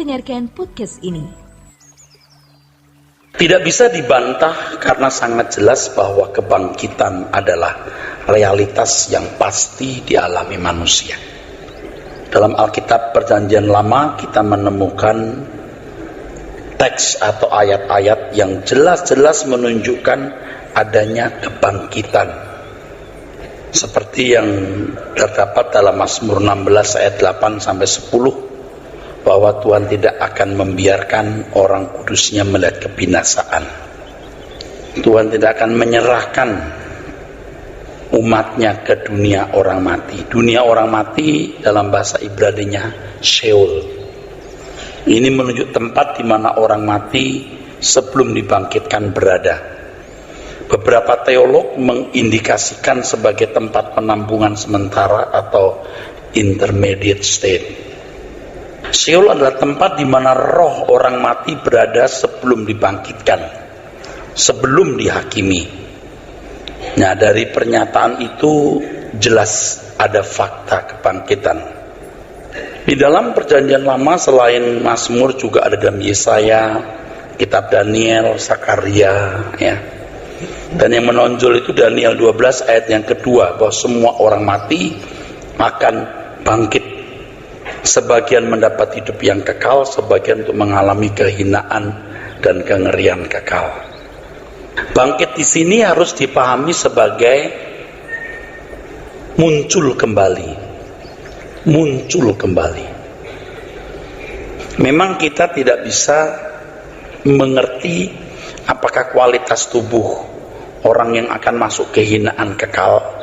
mendengarkan podcast ini. Tidak bisa dibantah karena sangat jelas bahwa kebangkitan adalah realitas yang pasti dialami manusia. Dalam Alkitab Perjanjian Lama kita menemukan teks atau ayat-ayat yang jelas-jelas menunjukkan adanya kebangkitan. Seperti yang terdapat dalam Mazmur 16 ayat 8 sampai 10. Bahwa Tuhan tidak akan membiarkan orang kudusnya melihat kebinasaan. Tuhan tidak akan menyerahkan umatnya ke dunia orang mati. Dunia orang mati dalam bahasa Ibraninya Sheol. Ini menunjuk tempat di mana orang mati sebelum dibangkitkan berada. Beberapa teolog mengindikasikan sebagai tempat penampungan sementara atau intermediate state. Sheol adalah tempat di mana roh orang mati berada sebelum dibangkitkan, sebelum dihakimi. Nah, dari pernyataan itu jelas ada fakta kebangkitan. Di dalam Perjanjian Lama selain Mazmur juga ada dalam Yesaya, Kitab Daniel, Zakaria, ya. Dan yang menonjol itu Daniel 12 ayat yang kedua, bahwa semua orang mati akan bangkit. Sebagian mendapat hidup yang kekal, sebagian untuk mengalami kehinaan dan kengerian kekal. Bangkit di sini harus dipahami sebagai muncul kembali. Muncul kembali. Memang kita tidak bisa mengerti apakah kualitas tubuh orang yang akan masuk kehinaan kekal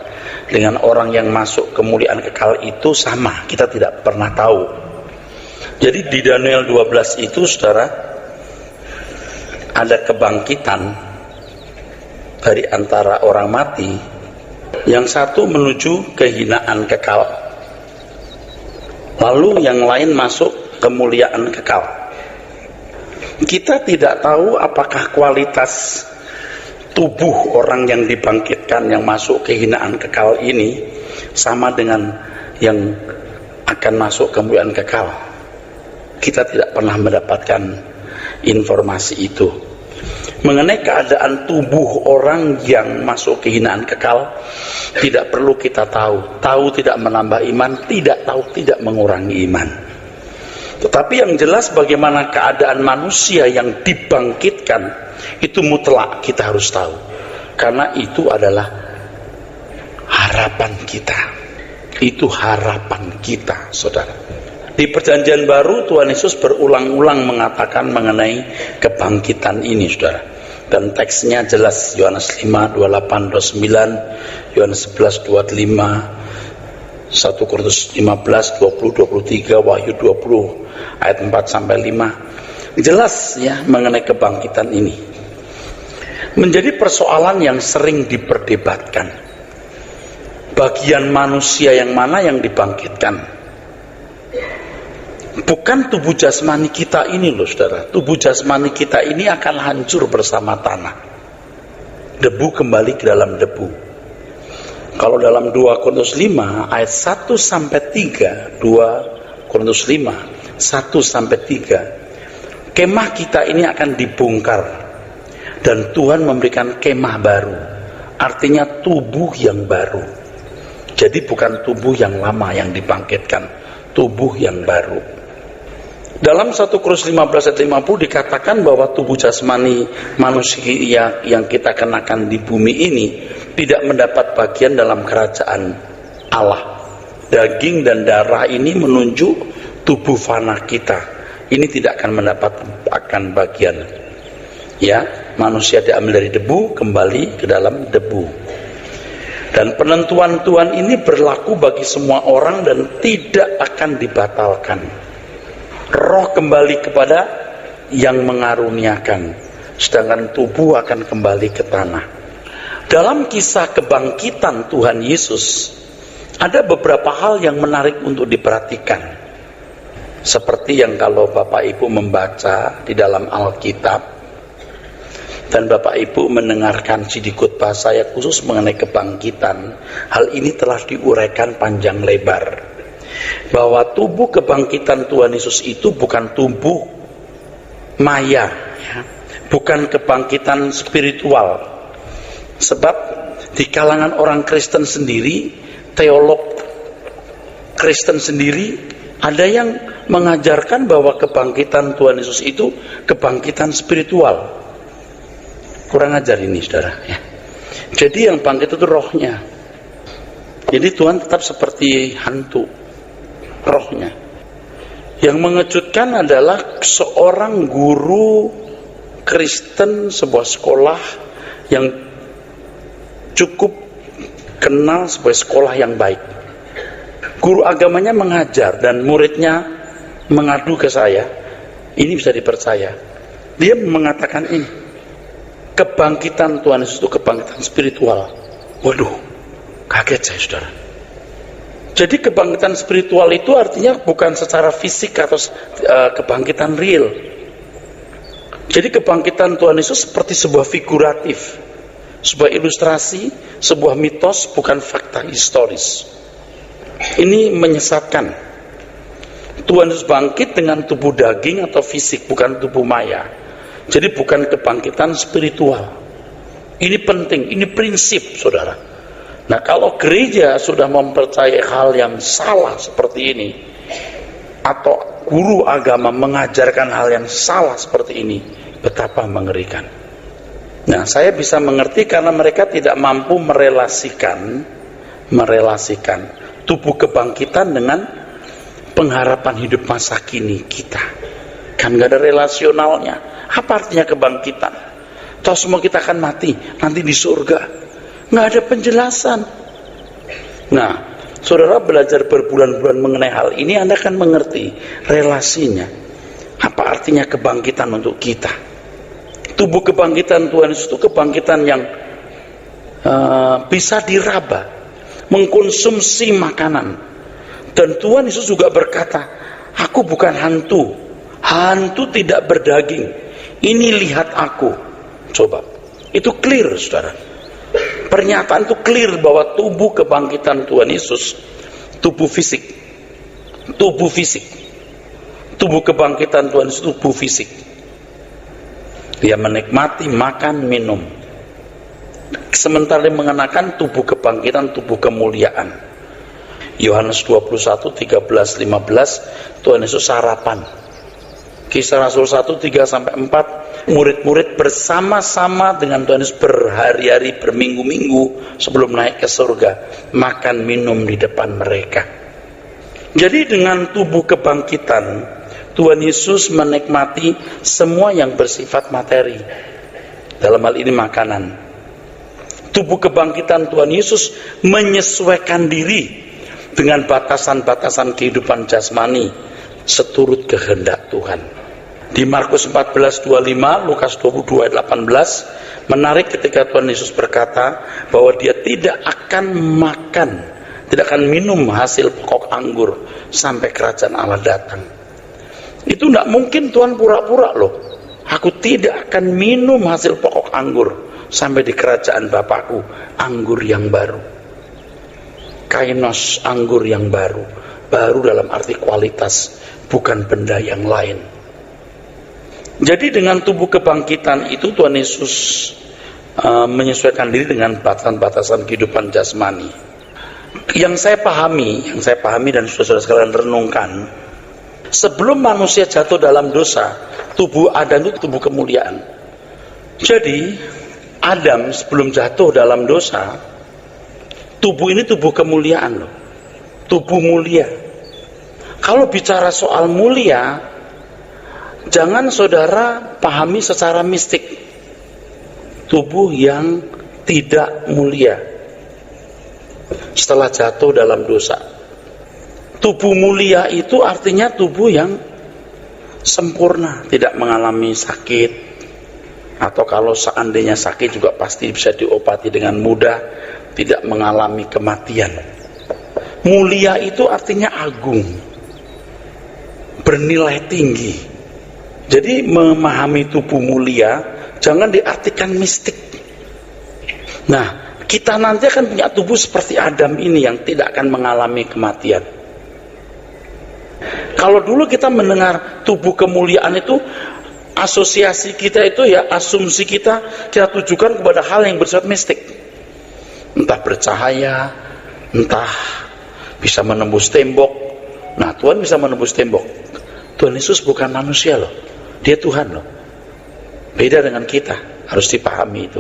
dengan orang yang masuk kemuliaan kekal itu sama, kita tidak pernah tahu. Jadi di Daniel 12 itu saudara, ada kebangkitan dari antara orang mati, yang satu menuju kehinaan kekal, lalu yang lain masuk kemuliaan kekal. Kita tidak tahu apakah kualitas tubuh orang yang dibangkitkan, yang masuk kehinaan kekal ini sama dengan yang akan masuk kemuliaan kekal. Kita tidak pernah mendapatkan informasi itu. Mengenai keadaan tubuh orang yang masuk kehinaan kekal, tidak perlu kita tahu. Tahu tidak menambah iman, tidak tahu tidak mengurangi iman. Tetapi yang jelas bagaimana keadaan manusia yang dibangkitkan itu mutlak kita harus tahu. Karena itu adalah harapan kita. Itu harapan kita, saudara. Di Perjanjian Baru Tuhan Yesus berulang-ulang mengatakan mengenai kebangkitan ini, saudara. Dan teksnya jelas, Yohanes 5, 28, 29, Yohanes 11, 25, 1 Korintus 15, 20, 23, Wahyu 20 ayat 4 sampai 5. Jelas ya mengenai kebangkitan ini. Menjadi persoalan yang sering diperdebatkan. Bagian manusia yang mana yang dibangkitkan? Bukan tubuh jasmani kita ini loh saudara. Tubuh jasmani kita ini akan hancur bersama tanah. Debu kembali ke dalam debu. Kalau dalam 2 Korintus 5 ayat 1 sampai 3, 2 Korintus 5 1 sampai 3, kemah kita ini akan dibongkar dan Tuhan memberikan kemah baru, artinya tubuh yang baru. Jadi bukan tubuh yang lama yang dibangkitkan, tubuh yang baru. Dalam 1 Korintus 15 ayat 50 dikatakan bahwa tubuh jasmani manusia yang kita kenakan di bumi ini tidak mendapat bagian dalam kerajaan Allah. Daging dan darah ini menunjuk tubuh fana kita. Ini tidak akan mendapatkan bagian. Ya, manusia diambil dari debu, kembali ke dalam debu. Dan penentuan Tuhan ini berlaku bagi semua orang dan tidak akan dibatalkan. Roh kembali kepada yang mengaruniakan, sedangkan tubuh akan kembali ke tanah. Dalam kisah kebangkitan Tuhan Yesus, ada beberapa hal yang menarik untuk diperhatikan. Seperti yang kalau Bapak Ibu membaca di dalam Alkitab, dan Bapak Ibu mendengarkan CD khotbah saya khusus mengenai kebangkitan, hal ini telah diuraikan panjang lebar. bahwa tubuh kebangkitan Tuhan Yesus itu bukan tubuh maya, ya. Bukan kebangkitan spiritual. Sebab di kalangan orang Kristen sendiri, teolog Kristen sendiri, ada yang mengajarkan bahwa kebangkitan Tuhan Yesus itu kebangkitan spiritual. Kurang ajar ini, saudara, ya. Jadi yang bangkit itu rohnya. Jadi Tuhan tetap seperti hantu, rohnya. Yang mengejutkan adalah seorang guru Kristen sebuah sekolah yang cukup kenal sebuah sekolah yang baik. Guru agamanya mengajar dan muridnya mengadu ke saya. Ini bisa dipercaya. Dia mengatakan ini, kebangkitan Tuhan Yesus itu kebangkitan spiritual. Waduh, kaget saya, saudara. Jadi kebangkitan spiritual itu artinya bukan secara fisik atau kebangkitan real. Jadi kebangkitan Tuhan Yesus seperti sebuah figuratif, sebuah ilustrasi, sebuah mitos, bukan fakta historis. Ini menyesatkan. Tuhan Yesus bangkit dengan tubuh daging atau fisik, bukan tubuh maya. Jadi bukan kebangkitan spiritual. Ini penting, ini prinsip, saudara. Nah, kalau gereja sudah mempercayai hal yang salah seperti ini, atau guru agama mengajarkan hal yang salah seperti ini, betapa mengerikan. Nah, saya bisa mengerti karena mereka tidak mampu merelasikan tubuh kebangkitan dengan pengharapan hidup masa kini kita. Kan gak ada relasionalnya. Apa artinya kebangkitan? Toh semua kita akan mati, nanti di surga. Nggak ada penjelasan. Nah, saudara belajar berbulan-bulan mengenai hal ini, Anda akan mengerti relasinya. Apa artinya kebangkitan untuk kita? Tubuh kebangkitan Tuhan Yesus itu kebangkitan yang bisa diraba, mengkonsumsi makanan. Dan Tuhan Yesus juga berkata, aku bukan hantu. Hantu tidak berdaging. Ini lihat aku. Coba, itu clear, saudara. Pernyataan itu clear bahwa tubuh kebangkitan Tuhan Yesus, tubuh fisik. Tubuh kebangkitan Tuhan Yesus, tubuh fisik. Dia menikmati, makan, minum. Sementara dia mengenakan tubuh kebangkitan, tubuh kemuliaan. Yohanes 21, 13, 15, Tuhan Yesus sarapan. Kisah Rasul 1, 3-4, murid-murid bersama-sama dengan Tuhan Yesus berhari-hari, berminggu-minggu sebelum naik ke surga, makan minum di depan mereka. Jadi dengan tubuh kebangkitan, Tuhan Yesus menikmati semua yang bersifat materi. Dalam hal ini makanan. Tubuh kebangkitan Tuhan Yesus menyesuaikan diri dengan batasan-batasan kehidupan jasmani seturut kehendak Tuhan. Di Markus 14:25, Lukas 22 ayat 18, menarik ketika Tuhan Yesus berkata bahwa dia tidak akan minum hasil pokok anggur sampai kerajaan Allah datang. Itu tidak mungkin Tuhan pura-pura loh. Aku tidak akan minum hasil pokok anggur sampai di kerajaan Bapakku, anggur yang baru. Kainos, anggur yang baru. Baru dalam arti kualitas, bukan benda yang lain. Jadi dengan tubuh kebangkitan itu Tuhan Yesus menyesuaikan diri dengan batasan-batasan kehidupan jasmani. Yang saya pahami dan saudara-saudara sekalian renungkan, sebelum manusia jatuh dalam dosa, tubuh Adam itu tubuh kemuliaan. Jadi Adam sebelum jatuh dalam dosa, tubuh ini tubuh kemuliaan loh. Tubuh mulia. Kalau bicara soal mulia, jangan saudara pahami secara mistik. Tubuh yang tidak mulia setelah jatuh dalam dosa. Tubuh mulia itu artinya tubuh yang sempurna, tidak mengalami sakit, atau kalau seandainya sakit juga pasti bisa diobati dengan mudah, tidak mengalami kematian. Mulia itu artinya agung, bernilai tinggi. Jadi memahami tubuh mulia jangan diartikan mistik. Nah, kita nanti akan punya tubuh seperti Adam ini yang tidak akan mengalami kematian. Kalau dulu kita mendengar tubuh kemuliaan itu, asosiasi kita itu ya, asumsi kita tujukan kepada hal yang bersifat mistik. Entah bercahaya, entah bisa menembus tembok. Nah, Tuhan bisa menembus tembok. Tuhan Yesus bukan manusia loh, dia Tuhan loh. Beda dengan kita, harus dipahami itu.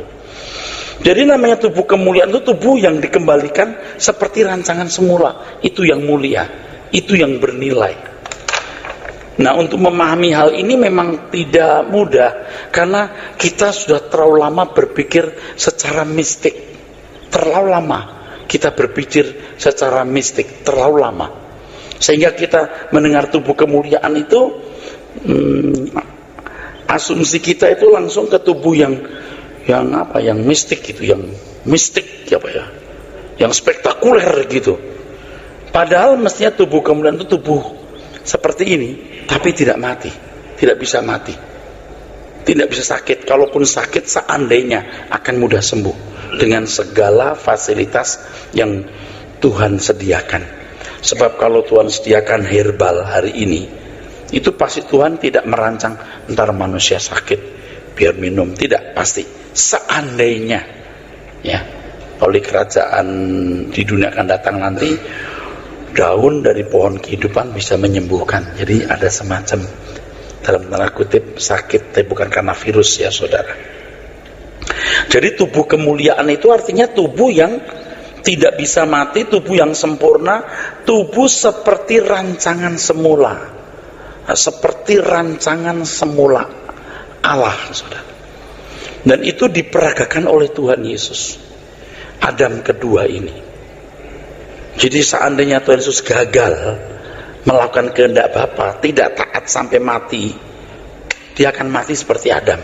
Jadi namanya tubuh kemuliaan itu tubuh yang dikembalikan seperti rancangan semula. Itu yang mulia, itu yang bernilai. Nah, untuk memahami hal ini memang tidak mudah, karena kita sudah terlalu lama berpikir secara mistik. Terlalu lama kita berpikir secara mistik, terlalu lama. Sehingga kita mendengar tubuh kemuliaan itu, asumsi kita itu langsung ke tubuh yang mistik gitu, yang mistik yang spektakuler gitu. Padahal mestinya tubuh kemuliaan itu tubuh seperti ini, tapi tidak mati, tidak bisa mati, tidak bisa sakit. Kalaupun sakit, seandainya akan mudah sembuh dengan segala fasilitas yang Tuhan sediakan. Sebab kalau Tuhan sediakan herbal hari ini, itu pasti Tuhan tidak merancang ntar manusia sakit biar minum, tidak, pasti. Seandainya ya, oleh kerajaan di dunia akan datang nanti, daun dari pohon kehidupan bisa menyembuhkan. Jadi ada semacam, dalam tanda kutip, sakit, tapi bukan karena virus ya saudara. Jadi tubuh kemuliaan itu artinya tubuh yang tidak bisa mati, tubuh yang sempurna, tubuh seperti rancangan semula, seperti rancangan semula Allah, saudara. Dan itu diperagakan oleh Tuhan Yesus, Adam kedua ini. Jadi seandainya Tuhan Yesus gagal melakukan kehendak Bapa, tidak taat sampai mati, dia akan mati seperti Adam.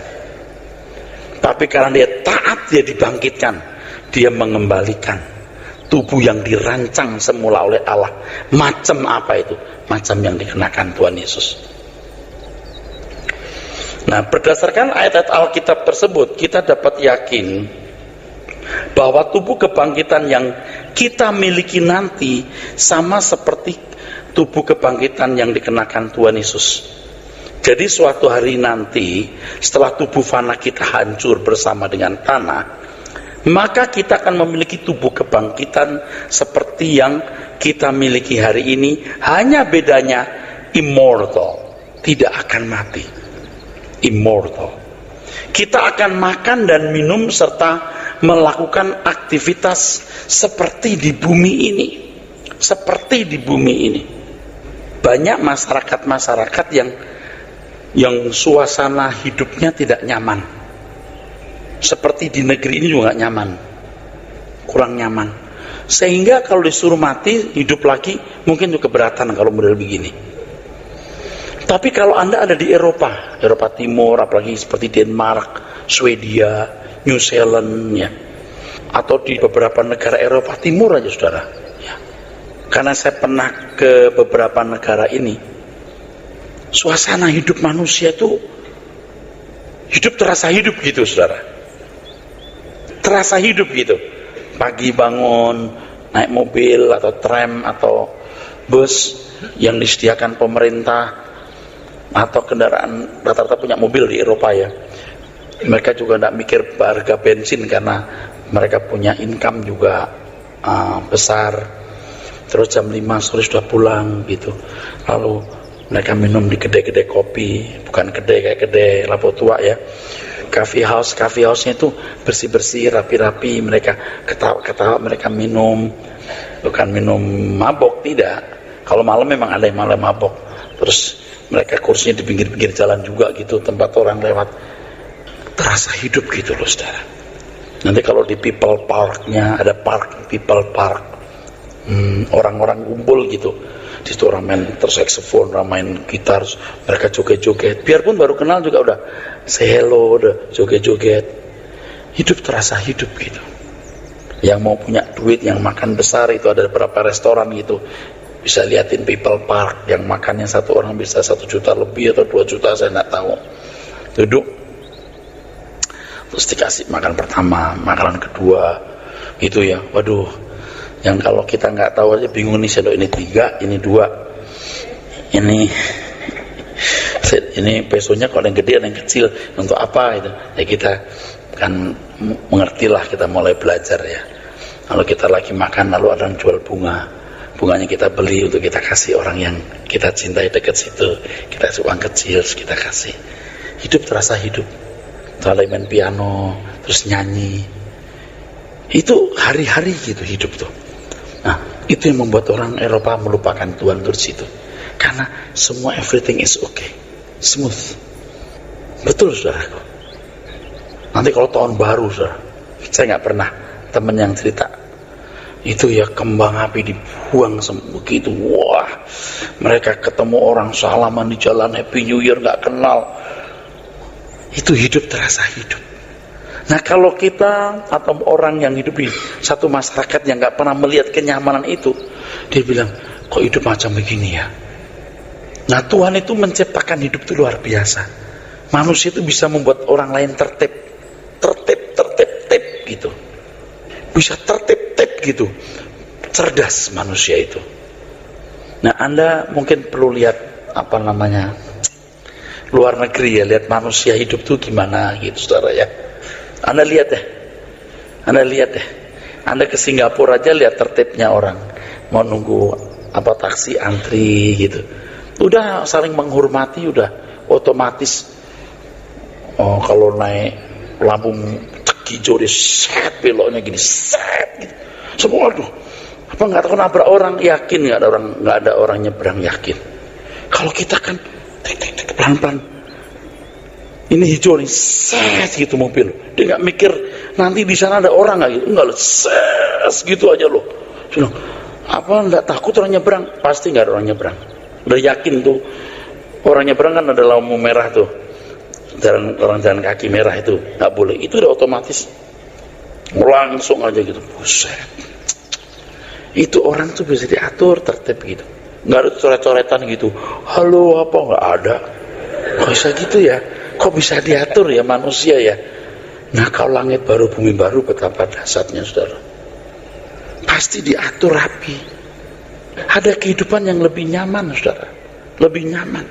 Tapi karena dia taat, dia dibangkitkan, dia mengembalikan tubuh yang dirancang semula oleh Allah. Macam apa itu? Macam yang dikenakan Tuhan Yesus. Nah, berdasarkan ayat-ayat Alkitab tersebut, kita dapat yakin bahwa tubuh kebangkitan yang kita miliki nanti sama seperti tubuh kebangkitan yang dikenakan Tuhan Yesus. Jadi suatu hari nanti, setelah tubuh fana kita hancur bersama dengan tanah, maka kita akan memiliki tubuh kebangkitan seperti yang kita miliki hari ini. Hanya bedanya immortal, tidak akan mati. Immortal. Kita akan makan dan minum serta melakukan aktivitas seperti di bumi ini. Seperti di bumi ini. Banyak masyarakat-masyarakat yang suasana hidupnya tidak nyaman. Seperti di negeri ini juga nyaman. Kurang nyaman. Sehingga kalau disuruh mati, hidup lagi, mungkin juga keberatan kalau model begini. Tapi kalau Anda ada di Eropa Timur, apalagi seperti Denmark, Swedia, New Zealand, ya, atau di beberapa negara Eropa Timur aja, saudara. Ya. Karena saya pernah ke beberapa negara ini, suasana hidup manusia itu hidup terasa hidup gitu, saudara. Terasa hidup gitu. Pagi bangun, naik mobil atau tram atau bus yang disediakan pemerintah, atau kendaraan, rata-rata punya mobil di Eropa ya. Mereka juga tidak mikir harga bensin karena mereka punya income juga besar. Terus jam 5 sore sudah pulang gitu. Lalu mereka minum di kedai-kedai kopi, bukan kedai kayak kedai lampu tua ya. Coffee house-nya itu bersih-bersih, rapi-rapi. Mereka ketawa-ketawa, mereka minum. Bukan minum mabok, tidak. Kalau malam memang ada yang malam mabok. Terus mereka kursinya di pinggir-pinggir jalan juga gitu, tempat orang lewat. Terasa hidup gitu loh, saudara. Nanti kalau di People Park-nya ada park, People Park, orang-orang kumpul gitu. Di situ orang main saxophone, orang main gitar, mereka joget-joget. Biarpun baru kenal juga udah say hello, udah joget-joget. Hidup terasa hidup gitu. Yang mau punya duit, yang makan besar, itu ada beberapa restoran gitu. Bisa liatin People Park, yang makannya satu orang bisa 1 juta lebih atau 2 juta, saya nggak tahu. Duduk, terus dikasih makan pertama, makanan kedua, gitu ya. Waduh, yang kalau kita nggak tahu aja bingung nih, sendok ini 3, ini 2. ini pesonya kalau yang gede ada yang kecil, untuk apa itu ya, kita kan mengertilah, kita mulai belajar ya. Kalau kita lagi makan lalu ada yang jual bunganya kita beli untuk kita kasih orang yang kita cintai dekat situ, kita kasih uang kecil kita kasih. Hidup terasa hidup. Kalau main piano terus nyanyi, itu hari-hari gitu hidup tuh. Nah, itu yang membuat orang Eropa melupakan Tuhan dari situ, karena semua everything is okay, smooth. Betul saudaraku. Nanti kalau tahun baru, saudara, saya nggak pernah temen yang cerita itu ya, kembang api dibuang begitu, wah, mereka ketemu orang salaman di jalan, Happy New Year, nggak kenal. Itu hidup terasa hidup. Nah, kalau kita atau orang yang hidup di satu masyarakat yang nggak pernah melihat kenyamanan itu, dia bilang, kok hidup macam begini ya. Nah, Tuhan itu menciptakan hidup itu luar biasa. Manusia itu bisa membuat orang lain tertib gitu, bisa tertib gitu, cerdas manusia itu. Nah, Anda mungkin perlu lihat luar negeri ya, lihat manusia hidup tuh gimana gitu, saudara ya. Anda lihat ya, Anda ke Singapura aja lihat tertibnya orang, mau nunggu taksi antri gitu, udah saling menghormati, udah otomatis. Oh, kalau naik lampu hijau dia set, beloknya gini set gitu. Semua aduh, nggak tahu nabrak orang, yakin nggak ada orang nyebrang, yakin. Kalau kita kan pelan-pelan, ini hijau nih set gitu mobil, dia nggak mikir nanti di sana ada orang nggak gitu, nggak, set gitu aja loh. Nggak takut orang nyebrang? Pasti nggak ada orang nyebrang, udah yakin tuh. Orang nyebrang kan ada lampu merah tuh, orang jalan kaki merah itu nggak boleh, itu udah otomatis langsung aja gitu. Buset, itu orang tuh bisa diatur tertib gitu, nggak ada coret-coretan gitu, halo apa, nggak ada. Kok bisa gitu ya, kok bisa diatur ya manusia ya. Nah, kalau langit baru bumi baru, betapa dahsyatnya saudara, pasti diatur rapi. Ada kehidupan yang lebih nyaman saudara, lebih nyaman.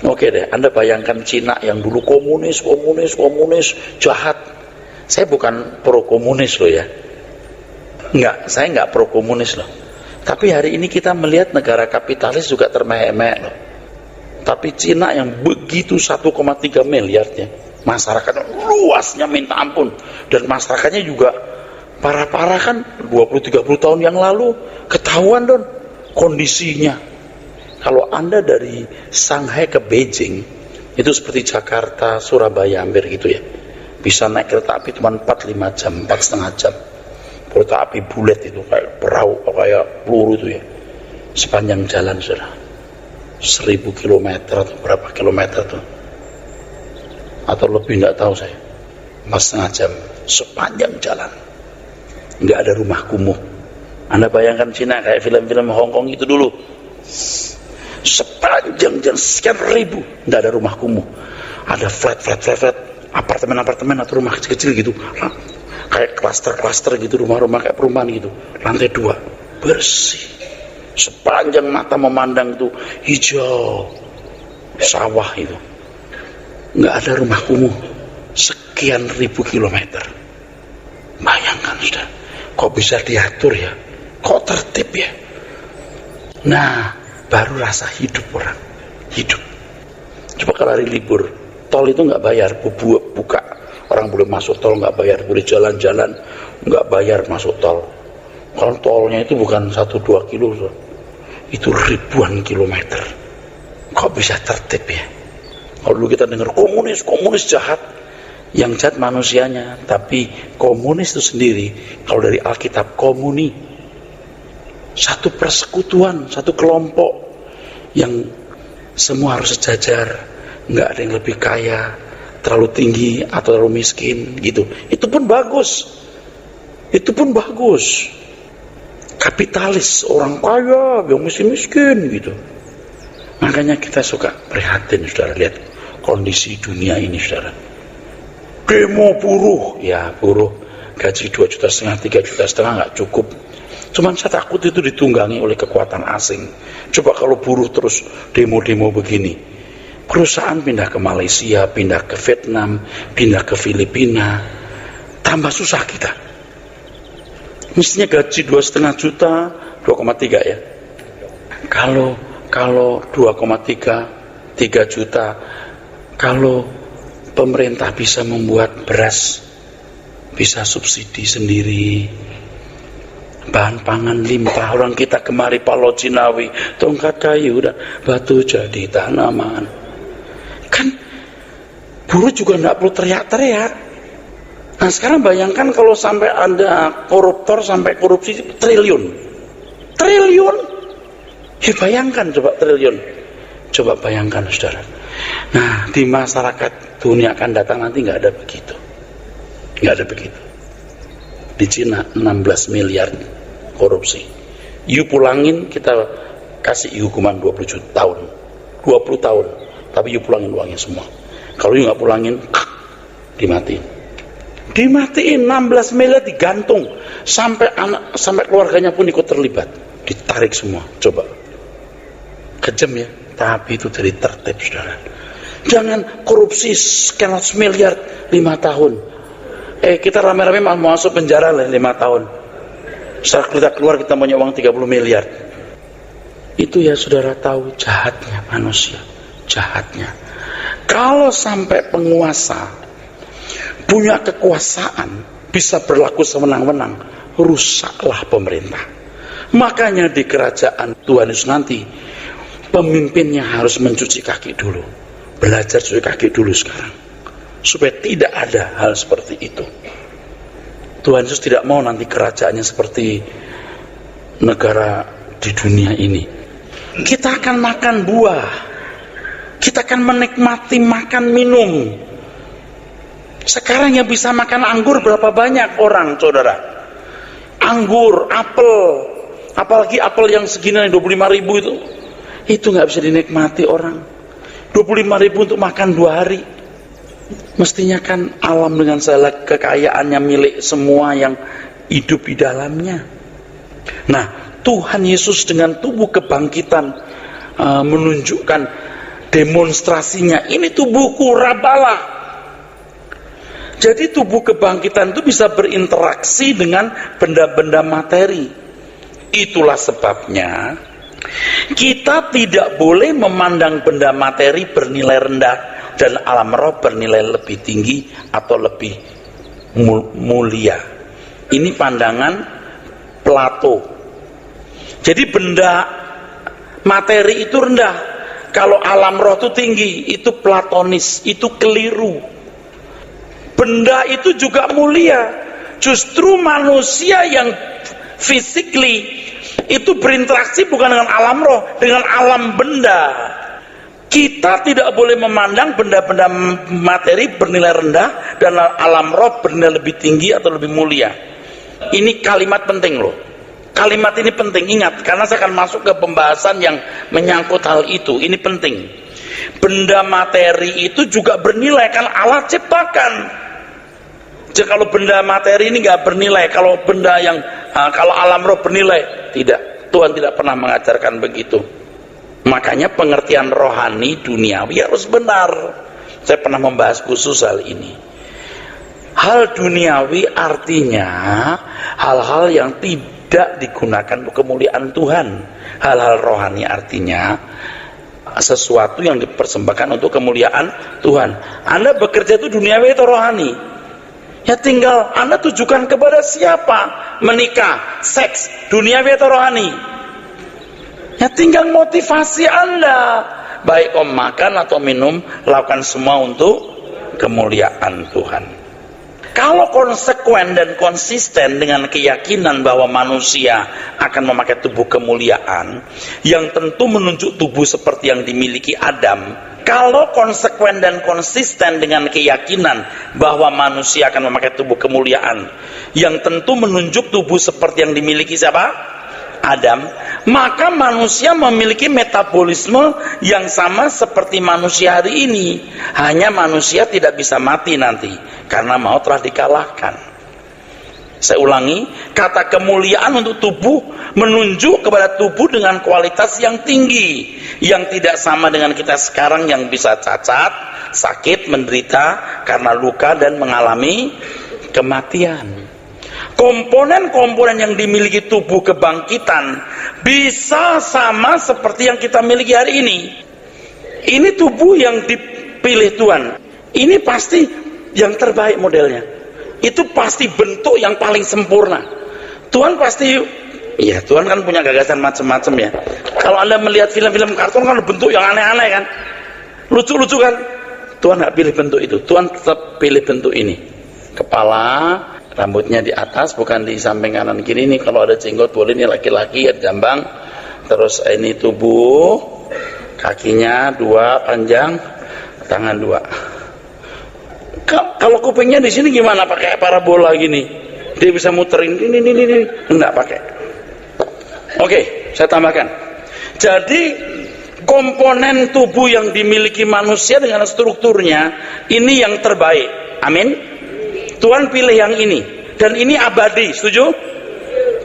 Oke deh, Anda bayangkan Cina yang dulu komunis, jahat. Saya bukan pro komunis loh ya. Saya nggak pro komunis loh. Tapi hari ini kita melihat negara kapitalis juga termehek-mehek loh. Tapi Cina yang begitu 1,3 miliarnya, masyarakat luasnya minta ampun. Dan masyarakatnya juga parah-parah kan, 20-30 tahun yang lalu ketahuan don kondisinya. Kalau Anda dari Shanghai ke Beijing, itu seperti Jakarta, Surabaya hampir gitu ya. Bisa naik kereta api cuma 4-5 jam, 4,5 jam. Kereta api bulet itu, kayak perahu, kayak peluru itu ya. Sepanjang jalan sudah 1000 km atau berapa kilometer tuh. Atau lebih, nggak tahu saya. 4,5 jam, sepanjang jalan. Nggak ada rumah kumuh. Anda bayangkan Cina kayak film-film Hongkong itu dulu. Sepanjang jalan sekian ribu, nggak ada rumah kumuh, ada flat, apartemen atau rumah kecil gitu, kayak klaster gitu, rumah-rumah kayak perumahan gitu, lantai 2, bersih, sepanjang mata memandang itu hijau, sawah itu, nggak ada rumah kumuh, sekian ribu kilometer. Bayangkan sudah, kok bisa diatur ya, kok tertib ya. Nah, baru rasa hidup orang, hidup. Coba kalau hari libur, tol itu nggak bayar, buka, orang boleh masuk tol nggak bayar, boleh jalan-jalan nggak bayar masuk tol. Kalau tolnya itu bukan 1-2 kilo, itu ribuan kilometer. Kok bisa tertib ya? Kalau dulu kita dengar komunis jahat, yang jahat manusianya, tapi komunis itu sendiri, kalau dari Alkitab komuni, satu persekutuan, satu kelompok yang semua harus sejajar, nggak ada yang lebih kaya, terlalu tinggi atau terlalu miskin gitu. Itu pun bagus. Kapitalis, orang kaya, yang miskin gitu. Makanya kita suka prihatin saudara, lihat kondisi dunia ini saudara. Demo buruh, ya buruh gaji 2,5 juta, 3,5 juta nggak cukup. Cuman saya takut itu ditunggangi oleh kekuatan asing. Coba kalau buruh terus demo-demo begini, perusahaan pindah ke Malaysia, pindah ke Vietnam, pindah ke Filipina, tambah susah kita. Mestinya gaji 2,5 juta, 2,3 ya. Kalau 2,3, 3 juta, kalau pemerintah bisa membuat beras, bisa subsidi sendiri, bahan pangan limpah, orang kita kemari Palo Cinawi, tongkat kayu dan batu jadi tanaman. Kan buruh juga tidak perlu teriak-teriak. Nah sekarang bayangkan kalau sampai ada koruptor sampai korupsi triliun. Ya bayangkan coba triliun. Coba bayangkan saudara. Nah di masyarakat dunia akan datang nanti nggak ada begitu. Nggak ada begitu. Di Cina 16 miliar korupsi. You pulangin, kita kasih hukuman 20 tahun. 20 tahun. Tapi you pulangin uangnya semua. Kalau you nggak pulangin, dimatiin. Dimatiin 16 miliar digantung. Sampai anak, sampai keluarganya pun ikut terlibat. Ditarik semua. Coba. Kejam ya. Tapi itu dari tertib saudara. Jangan korupsi sekian ratus miliar 5 tahun. Kita rame-rame mau masuk penjara 5 tahun. Setelah kita keluar kita punya uang 30 miliar. Itu ya saudara tahu jahatnya manusia. Jahatnya. Kalau sampai penguasa punya kekuasaan, bisa berlaku sewenang-wenang, rusaklah pemerintah. Makanya di kerajaan Tuhan Yesus nanti, pemimpinnya harus mencuci kaki dulu. Belajar cuci kaki dulu sekarang. Supaya tidak ada hal seperti itu. Tuhan Yesus tidak mau nanti kerajaannya seperti negara di dunia ini. Kita akan makan buah. Kita akan menikmati makan minum. Sekarang yang bisa makan anggur berapa banyak orang saudara? Anggur, apel. Apalagi apel yang segini 25.000 itu nggak bisa dinikmati orang. 25.000 untuk makan 2 hari. Mestinya kan alam dengan segala kekayaannya milik semua yang hidup di dalamnya. Nah, Tuhan Yesus dengan tubuh kebangkitan menunjukkan demonstrasinya. Ini tubuhku, rabalah. Jadi tubuh kebangkitan itu bisa berinteraksi dengan benda-benda materi. Itulah sebabnya kita tidak boleh memandang benda materi bernilai rendah dan alam roh bernilai lebih tinggi atau lebih mulia. Ini pandangan Plato. Jadi benda materi itu rendah, kalau alam roh itu tinggi, itu platonis, itu keliru. Benda itu juga mulia. Justru manusia yang physically itu berinteraksi bukan dengan alam roh, dengan alam benda. Kita tidak boleh memandang benda-benda materi bernilai rendah dan alam roh bernilai lebih tinggi atau lebih mulia. Ini kalimat penting loh. Kalimat ini penting, ingat, karena saya akan masuk ke pembahasan yang menyangkut hal itu. Ini penting. Benda materi itu juga bernilai, kan Allah ciptakan. Jadi kalau benda materi ini nggak bernilai, kalau benda yang kalau alam roh bernilai, tidak. Tuhan tidak pernah mengajarkan begitu. Makanya pengertian rohani duniawi harus benar. Saya pernah membahas khusus hal ini. Hal duniawi artinya hal-hal yang tidak digunakan untuk kemuliaan Tuhan. Hal-hal rohani artinya sesuatu yang dipersembahkan untuk kemuliaan Tuhan. Anda bekerja itu duniawi atau rohani? Ya tinggal Anda tujukan kepada siapa? Menikah, seks, duniawi atau rohani? Ya tinggal motivasi Anda. Baik makan atau minum, lakukan semua untuk kemuliaan Tuhan. Kalau konsekuen dan konsisten dengan keyakinan bahwa manusia akan memakai tubuh kemuliaan, yang tentu menunjuk tubuh seperti yang dimiliki Adam. Kalau konsekuen dan konsisten dengan keyakinan bahwa manusia akan memakai tubuh kemuliaan, yang tentu menunjuk tubuh seperti yang dimiliki siapa? Adam. Maka manusia memiliki metabolisme yang sama seperti manusia hari ini. Hanya manusia tidak bisa mati nanti karena maut telah dikalahkan. Saya ulangi, kata kemuliaan untuk tubuh menunjuk kepada tubuh dengan kualitas yang tinggi, yang tidak sama dengan kita sekarang yang bisa cacat, sakit, menderita karena luka dan mengalami kematian. Komponen-komponen yang dimiliki tubuh kebangkitan bisa sama seperti yang kita miliki hari ini. Ini tubuh yang dipilih Tuhan. Ini pasti yang terbaik modelnya. Itu pasti bentuk yang paling sempurna. Tuhan pasti, ya Tuhan kan punya gagasan macam-macam ya. Kalau Anda melihat film-film kartun kan bentuk yang aneh-aneh kan, lucu-lucu kan. Tuhan nggak pilih bentuk itu. Tuhan tetap pilih bentuk ini. Kepala, rambutnya di atas, bukan di samping kanan kiri. Ini kalau ada jenggot boleh, ini laki-laki ada jambang. Terus ini tubuh, kakinya 2 panjang, tangan 2. Kalau kupingnya di sini gimana? Pakai parabola gini, dia bisa muterin ini. Enggak pakai. Oke, saya tambahkan. Jadi komponen tubuh yang dimiliki manusia dengan strukturnya ini yang terbaik. Amin. Tuhan pilih yang ini, dan ini abadi. Setuju?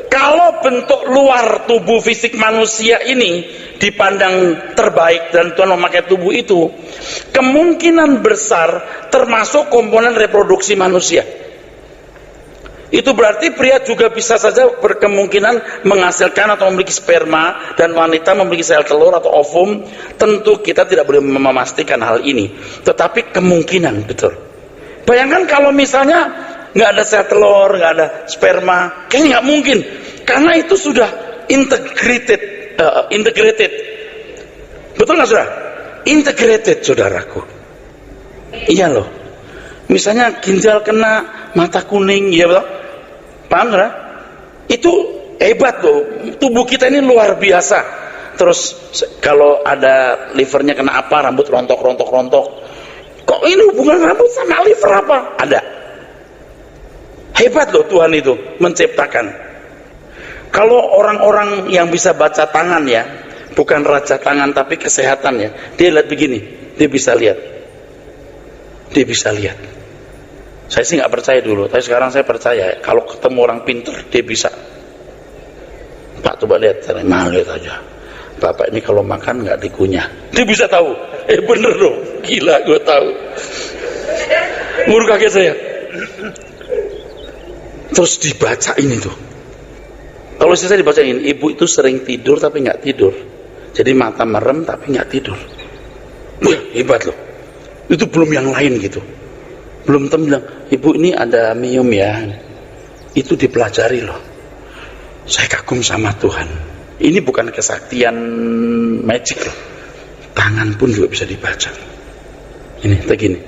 Kalau bentuk luar tubuh fisik manusia ini dipandang terbaik dan Tuhan memakai tubuh itu, kemungkinan besar termasuk komponen reproduksi manusia. Itu berarti pria juga bisa saja berkemungkinan menghasilkan atau memiliki sperma, dan wanita memiliki sel telur atau ovum. Tentu kita tidak boleh memastikan hal ini, tetapi kemungkinan betul. Bayangkan kalau misalnya nggak ada sel telur, nggak ada sperma, kayaknya nggak mungkin, karena itu sudah integrated. Betul nggak saudara? Integrated, saudaraku. Iya loh. Misalnya ginjal kena, mata kuning, ya betul? Paham saudara? Itu hebat loh. Tubuh kita ini luar biasa. Terus kalau ada livernya kena apa, rambut rontok. Kok ini hubungan rambut sama liver apa? Ada. Hebat loh Tuhan itu menciptakan. Kalau orang-orang yang bisa baca tangan ya, bukan raja tangan tapi kesehatan ya, dia lihat begini, dia bisa lihat. Saya sih nggak percaya dulu, tapi sekarang saya percaya. Kalau ketemu orang pinter, dia bisa. Pak, coba lihat, lihat aja. Bapak ini kalau makan nggak dikunyah, dia bisa tahu. Bener dong, gila, gue tahu. Muru kaget saya. Terus dibaca ini tuh. Kalau saya dibacain, ibu itu sering tidur tapi nggak tidur. Jadi mata merem tapi nggak tidur. Wah, hebat loh. Itu belum yang lain gitu. Belum temen bilang, ibu ini ada miom ya. Itu dipelajari loh. Saya kagum sama Tuhan. Ini bukan kesaktian magic loh. Tangan pun juga bisa dibaca. Ini begini.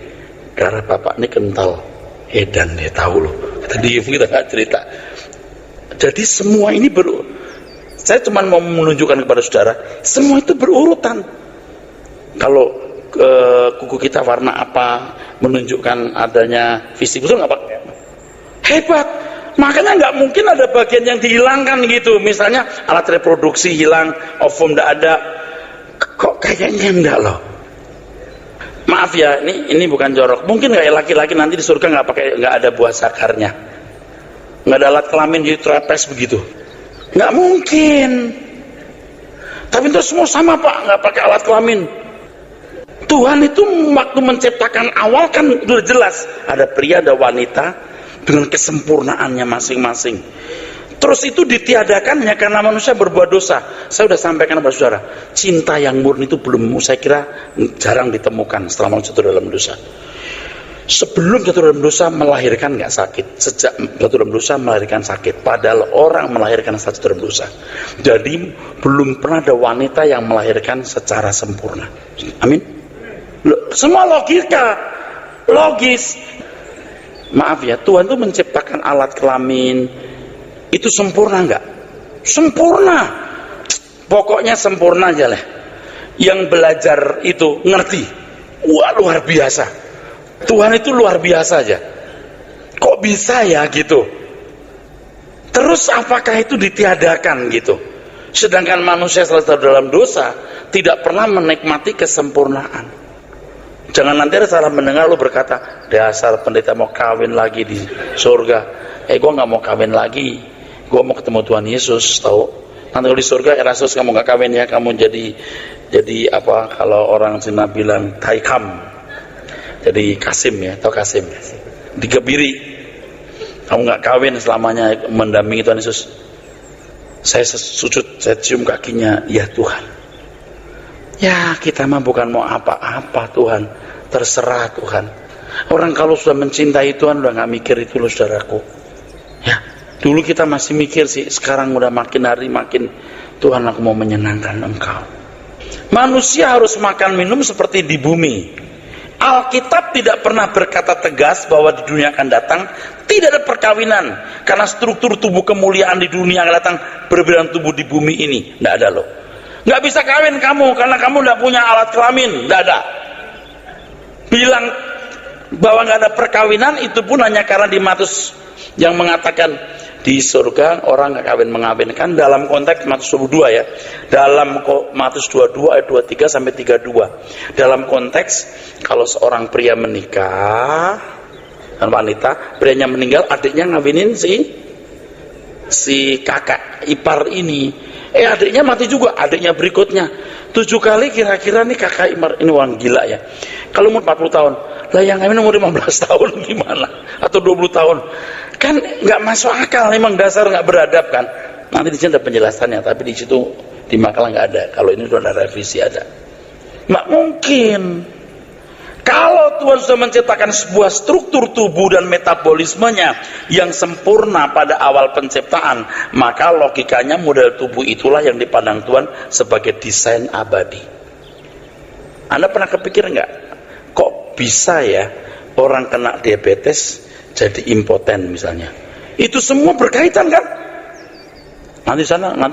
Karena bapak ini kental edan, dia tahu loh. Tadi kita nggak cerita. Jadi semua ini saya cuma mau menunjukkan kepada saudara, semua itu berurutan. Kalau kuku kita warna apa, menunjukkan adanya fisik, betul nggak Pak? Hebat. Makanya nggak mungkin ada bagian yang dihilangkan gitu. Misalnya alat reproduksi hilang, ovum nggak ada. Kok kayaknya enggak loh. Maaf ya, ini bukan jorok. Mungkin nggak laki-laki nanti di surga nggak ada buah sakarnya. Nggak ada alat kelamin jadi trapez begitu, nggak mungkin. Tapi itu semua sama Pak, nggak pakai alat kelamin. Tuhan itu waktu menciptakan awal kan sudah jelas, ada pria ada wanita dengan kesempurnaannya masing-masing. Terus itu ditiadakan hanya karena manusia berbuat dosa. Saya sudah sampaikan kepada saudara, cinta yang murni itu belum, saya kira jarang ditemukan setelah manusia jatuh dalam dosa. Sebelum jatuh dalam dosa melahirkan nggak sakit, sejak jatuh dalam dosa melahirkan sakit. Padahal orang melahirkan saat jatuh dalam dosa. Jadi belum pernah ada wanita yang melahirkan secara sempurna. Amin. Semua logis. Maaf ya, Tuhan itu menciptakan alat kelamin itu sempurna nggak? Sempurna. Pokoknya sempurna aja lah. Yang belajar itu ngerti. Wah, luar biasa. Tuhan itu luar biasa aja. Kok bisa ya gitu? Terus apakah itu ditiadakan gitu? Sedangkan manusia setelah dalam dosa tidak pernah menikmati kesempurnaan. Jangan nanti ada salah mendengar lu berkata, dasar pendeta mau kawin lagi di surga. gue nggak mau kawin lagi, gue mau ketemu Tuhan Yesus, tahu. Nanti kalau di surga, Erasus kamu nggak kawin ya, kamu jadi apa, kalau orang Cina bilang taikam, jadi Kasim ya, tahu Kasim, dikebiri, kamu nggak kawin selamanya mendampingi Tuhan Yesus. Saya sujud, saya cium kakinya, ya Tuhan. Ya kita mah bukan mau apa-apa Tuhan, terserah Tuhan. Orang kalau sudah mencintai Tuhan udah nggak mikir itu loh saudaraku. Ya, dulu kita masih mikir sih, sekarang udah makin hari makin, Tuhan aku mau menyenangkan Engkau. Manusia harus makan minum seperti di bumi. Alkitab tidak pernah berkata tegas bahwa di dunia akan datang tidak ada perkawinan, karena struktur tubuh kemuliaan di dunia akan datang berbeda tubuh di bumi ini. Nggak ada loh. Nggak bisa kawin kamu karena kamu nggak punya alat kelamin. Nggak ada. Bilang bahwa nggak ada perkawinan itu pun hanya karena di Matius yang mengatakan di surga orang nggak kawin mengawinkan, dalam konteks Matius 22 ya, dalam Matius 22 ayat 23 sampai 32, dalam konteks kalau seorang pria menikah dan wanita, prianya meninggal, adiknya ngawinin si kakak ipar ini, adiknya mati juga, adiknya berikutnya 7 kali, kira-kira nih kakak ipar ini orang gila ya, kalau umur 40 tahun lah, yang kawin umur 15 tahun gimana, atau 20 tahun kan nggak masuk akal, memang dasar nggak beradab kan. Nanti di sini ada penjelasannya, tapi di situ di makalah nggak ada. Kalau ini sudah ada revisi ada. Nggak mungkin. Kalau Tuhan sudah menciptakan sebuah struktur tubuh dan metabolismenya yang sempurna pada awal penciptaan, maka logikanya model tubuh itulah yang dipandang Tuhan sebagai desain abadi. Anda pernah kepikir nggak? Kok bisa ya orang kena diabetes jadi impoten misalnya? Itu semua berkaitan kan? Nanti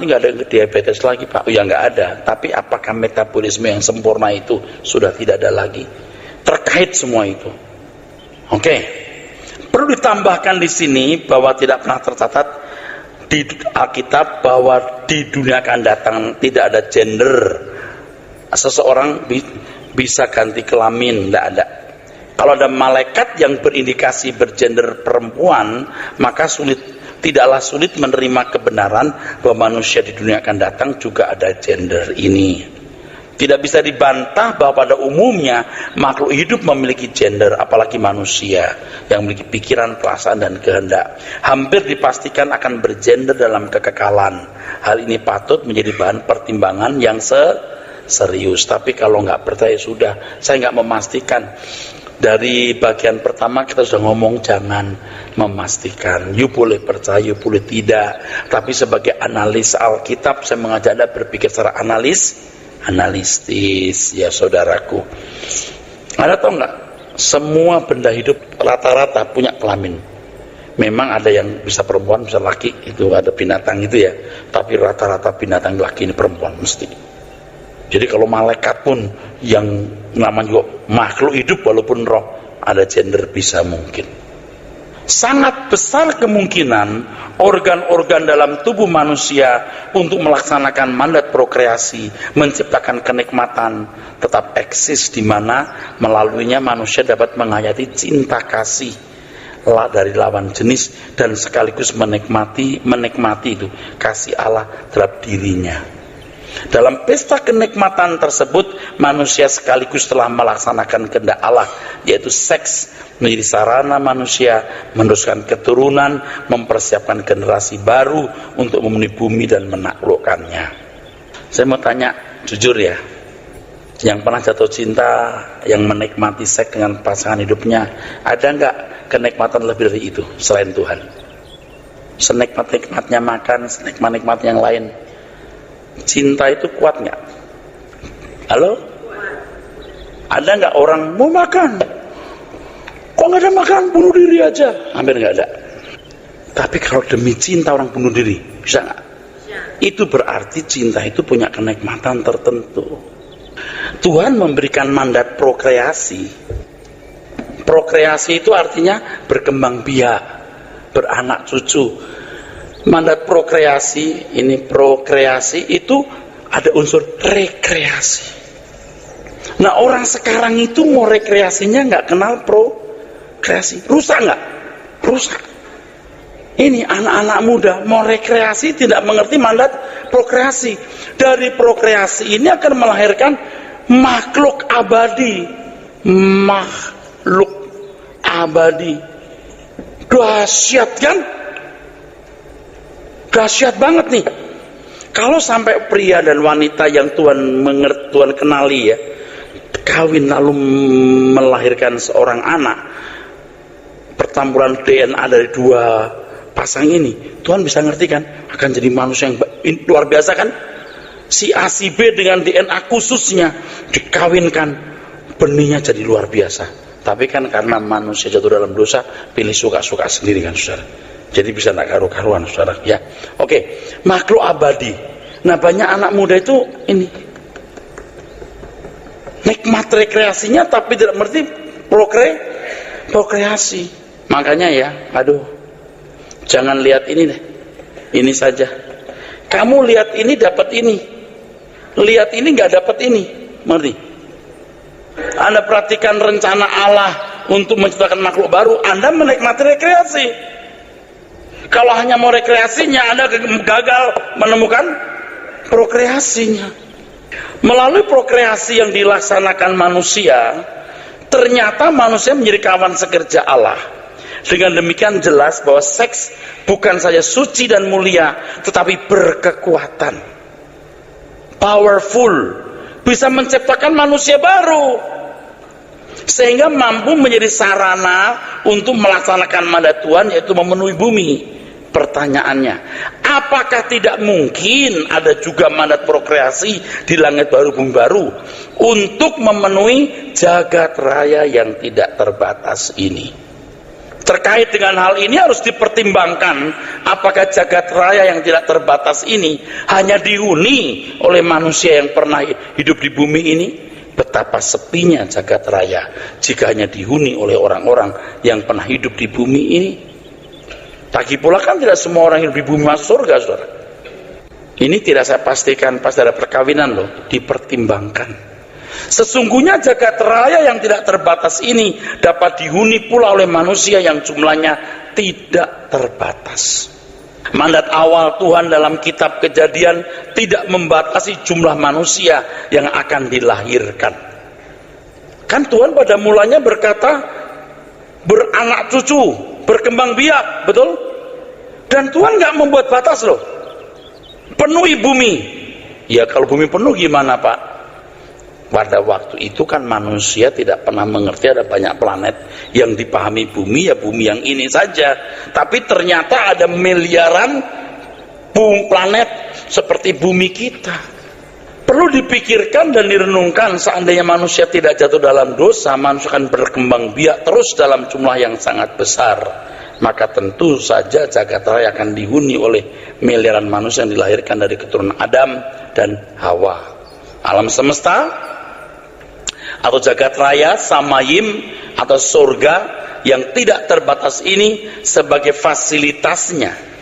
nggak ada diabetes lagi Pak? Ya nggak ada. Tapi apakah metabolisme yang sempurna itu sudah tidak ada lagi? Terkait semua itu. Oke. Perlu ditambahkan di sini bahwa tidak pernah tercatat di Alkitab bahwa di dunia akan datang tidak ada gender. Seseorang bisa ganti kelamin, tidak ada. Kalau ada malaikat yang berindikasi bergender perempuan, maka tidaklah sulit menerima kebenaran bahwa manusia di dunia akan datang juga ada gender ini. Tidak bisa dibantah bahwa pada umumnya makhluk hidup memiliki gender, apalagi manusia yang memiliki pikiran, perasaan, dan kehendak. Hampir dipastikan akan bergender dalam kekekalan. Hal ini patut menjadi bahan pertimbangan yang serius. Tapi kalau nggak percaya sudah, saya nggak memastikan. Dari bagian pertama kita sudah ngomong jangan memastikan, you boleh percaya, you boleh tidak. Tapi sebagai analis Alkitab, saya mengajak Anda berpikir secara analistis ya saudaraku. Anda tahu nggak, semua benda hidup rata-rata punya kelamin. Memang ada yang bisa perempuan, bisa laki, itu ada binatang itu ya. Tapi rata-rata binatang laki ini perempuan mesti. Jadi kalau malaikat pun yang namanya juga makhluk hidup walaupun roh, ada gender bisa mungkin. Sangat besar kemungkinan organ-organ dalam tubuh manusia untuk melaksanakan mandat prokreasi, menciptakan kenikmatan tetap eksis, di mana melaluinya manusia dapat menghayati cinta kasih dari lawan jenis dan sekaligus menikmati itu kasih Allah terhadap dirinya. Dalam pesta kenikmatan tersebut, manusia sekaligus telah melaksanakan kehendak Allah, yaitu seks menjadi sarana manusia meneruskan keturunan, mempersiapkan generasi baru untuk memenuhi bumi dan menaklukkannya. Saya mau tanya jujur ya, yang pernah jatuh cinta, yang menikmati seks dengan pasangan hidupnya, ada nggak kenikmatan lebih dari itu selain Tuhan? Senikmat-nikmatnya makan, senikmat-nikmat yang lain. Cinta itu kuat nggak? Halo? Ada nggak orang mau makan? Kok nggak ada makan, bunuh diri aja? Hampir nggak ada. Tapi kalau demi cinta orang bunuh diri, bisa nggak? Itu berarti cinta itu punya kenikmatan tertentu. Tuhan memberikan mandat prokreasi. Prokreasi itu artinya berkembang biak, beranak cucu. Mandat prokreasi itu ada unsur rekreasi. Nah, orang sekarang itu mau rekreasinya nggak kenal prokreasi. Rusak nggak? Rusak. Ini anak-anak muda mau rekreasi tidak mengerti mandat prokreasi. Dari prokreasi ini akan melahirkan makhluk abadi. Makhluk abadi. Dahsyat kan? Dahsyat banget nih. Kalau sampai pria dan wanita yang Tuhan kenali ya, kawin lalu melahirkan seorang anak, pertamburan DNA dari dua pasang ini, Tuhan bisa ngerti kan, akan jadi manusia yang luar biasa kan. Si A si B dengan DNA khususnya dikawinkan, benihnya jadi luar biasa. Tapi kan karena manusia jatuh dalam dosa, pilih suka-suka sendiri kan saudara, jadi bisa tidak karu-karuan saudara ya. Oke, makhluk abadi. Nah banyak anak muda itu ini nikmat rekreasinya tapi tidak mengerti prokreasi. Makanya ya, aduh, jangan lihat ini deh, ini saja. Kamu lihat ini dapat ini, lihat ini nggak dapat ini, mengerti? Anda perhatikan rencana Allah untuk menciptakan makhluk baru, Anda menikmati rekreasi. Kalau hanya mau rekreasinya, Anda gagal menemukan prokreasinya. Melalui prokreasi yang dilaksanakan manusia, ternyata manusia menjadi kawan sekerja Allah. Dengan demikian jelas bahwa seks bukan saja suci dan mulia, tetapi berkekuatan, powerful, bisa menciptakan manusia baru, sehingga mampu menjadi sarana untuk melaksanakan mandat Tuhan, yaitu memenuhi bumi. Pertanyaannya, apakah tidak mungkin ada juga mandat prokreasi di langit baru bumi baru untuk memenuhi jagat raya yang tidak terbatas ini? Terkait dengan hal ini harus dipertimbangkan, apakah jagat raya yang tidak terbatas ini hanya dihuni oleh manusia yang pernah hidup di bumi ini? Betapa sepinya jagat raya jika hanya dihuni oleh orang-orang yang pernah hidup di bumi ini. Lagi pula kan tidak semua orang hidup di bumi masuk surga, saudara. Ini tidak saya pastikan pas ada perkawinan loh, dipertimbangkan. Sesungguhnya jagat raya yang tidak terbatas ini dapat dihuni pula oleh manusia yang jumlahnya tidak terbatas. Mandat awal Tuhan dalam kitab Kejadian tidak membatasi jumlah manusia yang akan dilahirkan. Kan Tuhan pada mulanya berkata beranak cucu, berkembang biak, betul? Dan Tuhan nggak membuat batas loh. Penuhi bumi. Ya kalau bumi penuh gimana Pak? Pada waktu itu kan manusia tidak pernah mengerti ada banyak planet. Yang dipahami bumi ya bumi yang ini saja. Tapi ternyata ada miliaran planet seperti bumi kita. Perlu dipikirkan dan direnungkan, seandainya manusia tidak jatuh dalam dosa, manusia akan berkembang biak terus dalam jumlah yang sangat besar. Maka tentu saja jagat raya akan dihuni oleh miliaran manusia yang dilahirkan dari keturunan Adam dan Hawa. Alam semesta atau jagat raya, samayim atau surga yang tidak terbatas ini sebagai fasilitasnya.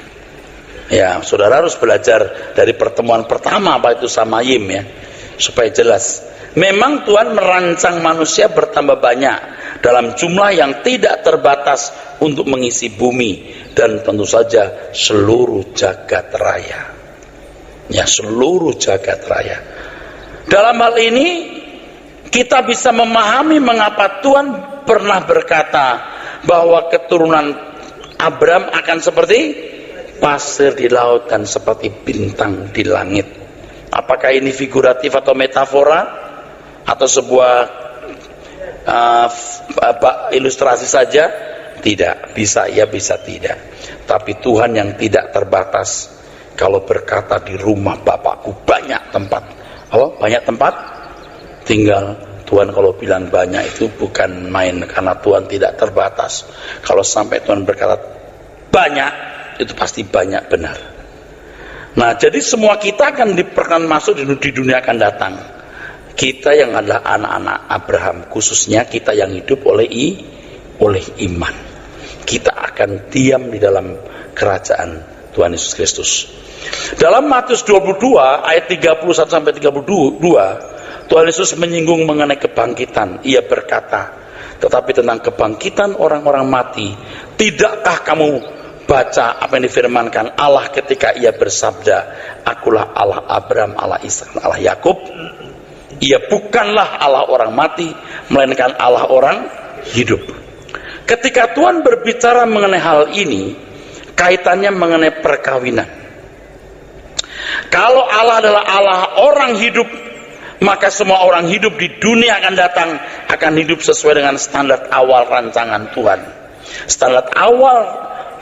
Ya, saudara harus belajar dari pertemuan pertama apa itu samayim ya, supaya jelas. Memang Tuhan merancang manusia bertambah banyak dalam jumlah yang tidak terbatas untuk mengisi bumi dan tentu saja seluruh jagat raya. Ya, seluruh jagat raya. Dalam hal ini kita bisa memahami mengapa Tuhan pernah berkata bahwa keturunan Abraham akan seperti pasir di laut dan seperti bintang di langit. Apakah ini figuratif atau metafora atau sebuah ilustrasi saja? Tidak, bisa ya bisa tidak. Tapi Tuhan yang tidak terbatas kalau berkata di rumah Bapakku banyak tempat. Oh, banyak tempat tinggal. Tuhan kalau bilang banyak itu bukan main, karena Tuhan tidak terbatas. Kalau sampai Tuhan berkata banyak, itu pasti banyak benar. Nah, jadi semua kita akan masuk di dunia akan datang. Kita yang adalah anak-anak Abraham, khususnya kita yang hidup oleh iman, kita akan diam di dalam kerajaan Tuhan Yesus Kristus. Dalam Matius 22 ayat 31 sampai 32, Tuhan Yesus menyinggung mengenai kebangkitan. Ia berkata, tetapi tentang kebangkitan orang-orang mati, tidakkah kamu baca apa yang difirmankan Allah ketika ia bersabda, akulah Allah Abraham, Allah Ishak, Allah Yakub. Ia bukanlah Allah orang mati, melainkan Allah orang hidup. Ketika Tuhan berbicara mengenai hal ini, kaitannya mengenai perkawinan. Kalau Allah adalah Allah orang hidup, maka semua orang hidup di dunia akan datang, akan hidup sesuai dengan standar awal rancangan Tuhan. Standar awal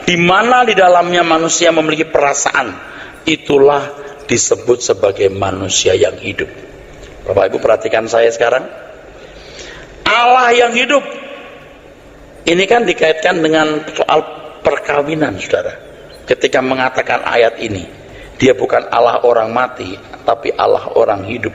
di mana di dalamnya manusia memiliki perasaan, itulah disebut sebagai manusia yang hidup. Bapak Ibu perhatikan saya sekarang. Allah yang hidup, ini kan dikaitkan dengan soal perkawinan, saudara. Ketika mengatakan ayat ini, dia bukan Allah orang mati, tapi Allah orang hidup.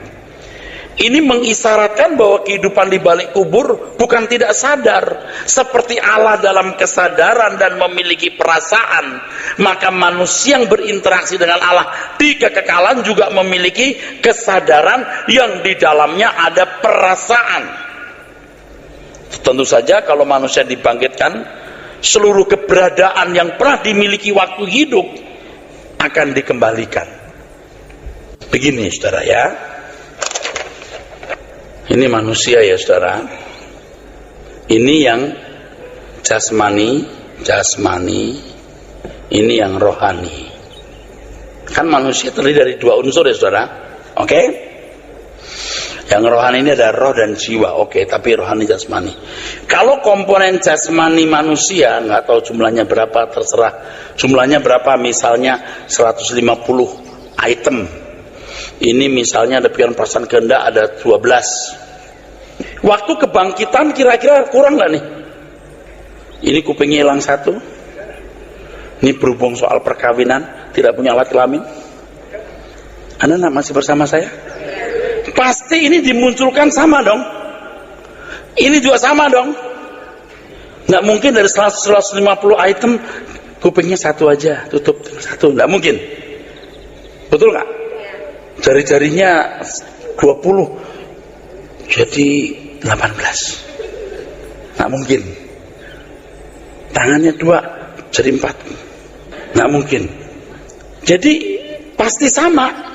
Ini mengisyaratkan bahwa kehidupan di balik kubur bukan tidak sadar. Seperti Allah dalam kesadaran dan memiliki perasaan, maka manusia yang berinteraksi dengan Allah di kekekalan juga memiliki kesadaran yang di dalamnya ada perasaan. Tentu saja kalau manusia dibangkitkan, seluruh keberadaan yang pernah dimiliki waktu hidup akan dikembalikan. Begini saudara ya, ini manusia ya saudara, ini yang jasmani, ini yang rohani. Kan manusia terdiri dari dua unsur ya saudara, oke? Yang rohani ini ada roh dan jiwa, oke, tapi rohani jasmani. Kalau komponen jasmani manusia, nggak tahu jumlahnya berapa, terserah jumlahnya berapa, misalnya 150 item. Ini misalnya ada pikiran perasaan kehendak ada 12. Waktu kebangkitan kira-kira kurang nggak nih? Ini kupingnya hilang satu. Ini berhubung soal perkawinan, tidak punya alat kelamin. Anda masih bersama saya? Pasti ini dimunculkan sama dong. Ini juga sama dong. Nggak mungkin dari 150 item kupingnya satu aja, tutup satu. Nggak mungkin. Betul nggak? Jari-jarinya 20 jadi 18. Nggak mungkin. Tangannya 2 jadi 4. Nggak mungkin. Jadi pasti sama.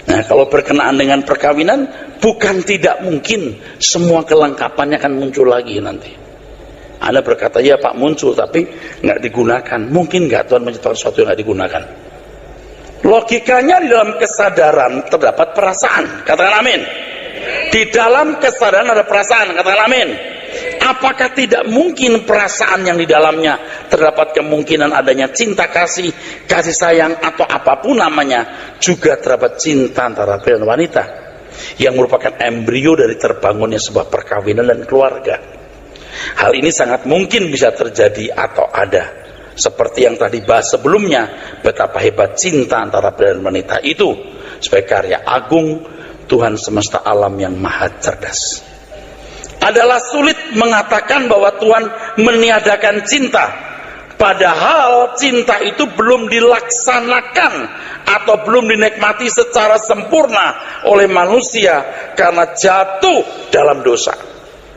Nah, kalau berkenaan dengan perkawinan, bukan tidak mungkin semua kelengkapannya akan muncul lagi nanti. Anda berkata, ya Pak muncul, tapi nggak digunakan. Mungkin nggak Tuhan menciptakan sesuatu yang nggak digunakan? Logikanya di dalam kesadaran terdapat perasaan. Katakan amin. Di dalam kesadaran ada perasaan. Katakan amin. Apakah tidak mungkin perasaan yang di dalamnya terdapat kemungkinan adanya cinta kasih, kasih sayang atau apapun namanya, juga terdapat cinta antara pria dan wanita yang merupakan embrio dari terbangunnya sebuah perkawinan dan keluarga. Hal ini sangat mungkin bisa terjadi atau ada. Seperti yang tadi bahas sebelumnya, betapa hebat cinta antara pria dan wanita itu sebagai karya agung Tuhan semesta alam yang maha cerdas. Adalah sulit mengatakan bahwa Tuhan meniadakan cinta, padahal cinta itu belum dilaksanakan atau belum dinikmati secara sempurna oleh manusia karena jatuh dalam dosa.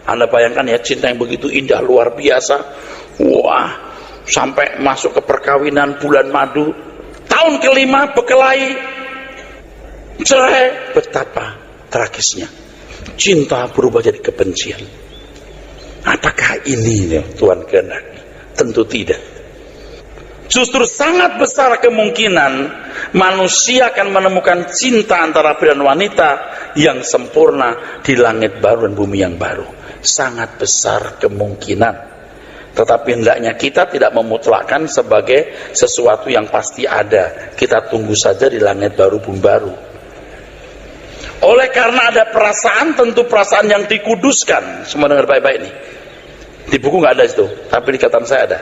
Anda bayangkan ya, cinta yang begitu indah, luar biasa, wah, sampai masuk ke perkawinan bulan madu, tahun kelima berkelahi, cerai. Betapa tragisnya cinta berubah jadi kebencian. Apakah ini ya Tuhan kehendaki? Tentu tidak. Justru sangat besar kemungkinan manusia akan menemukan cinta antara pria dan wanita yang sempurna di langit baru dan bumi yang baru. Sangat besar kemungkinan. Tetapi hendaknya kita tidak memutlakkan sebagai sesuatu yang pasti ada. Kita tunggu saja di langit baru bumi baru. Oleh karena ada perasaan, tentu perasaan yang dikuduskan. Semua dengar baik-baik nih. Di buku nggak ada itu, tapi di catatan saya ada.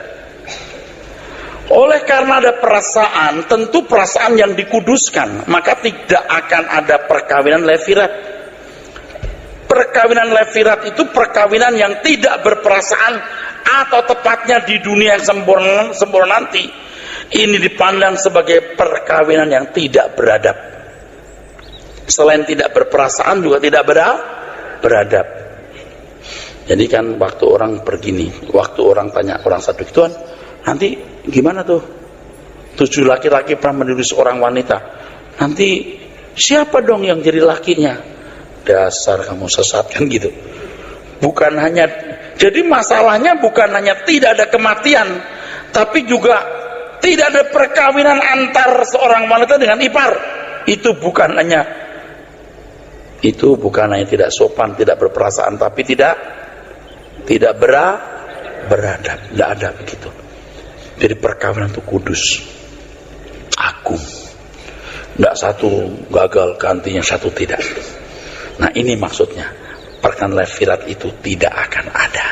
Oleh karena ada perasaan, tentu perasaan yang dikuduskan, maka tidak akan ada perkawinan levirat. Perkawinan levirat itu perkawinan yang tidak berperasaan, atau tepatnya di dunia yang sempurna nanti, ini dipandang sebagai perkawinan yang tidak beradab. Selain tidak berperasaan juga tidak beradab. Jadi kan waktu orang begini, waktu orang tanya orang satu, Tuhan, Nanti gimana tuh? 7 laki-laki pernah meniru seorang wanita. Nanti siapa dong yang jadi lakinya? Dasar kamu sesat, kan gitu. Bukan hanya, jadi masalahnya bukan hanya tidak ada kematian, tapi juga tidak ada perkawinan antar seorang wanita dengan ipar. Itu bukan hanya tidak sopan, tidak berperasaan, tapi tidak beradab. Tidak ada begitu. Jadi perkawinan itu kudus, agung. Tidak satu gagal gantinya satu tidak. Nah ini maksudnya, perkawinan levirat itu tidak akan ada.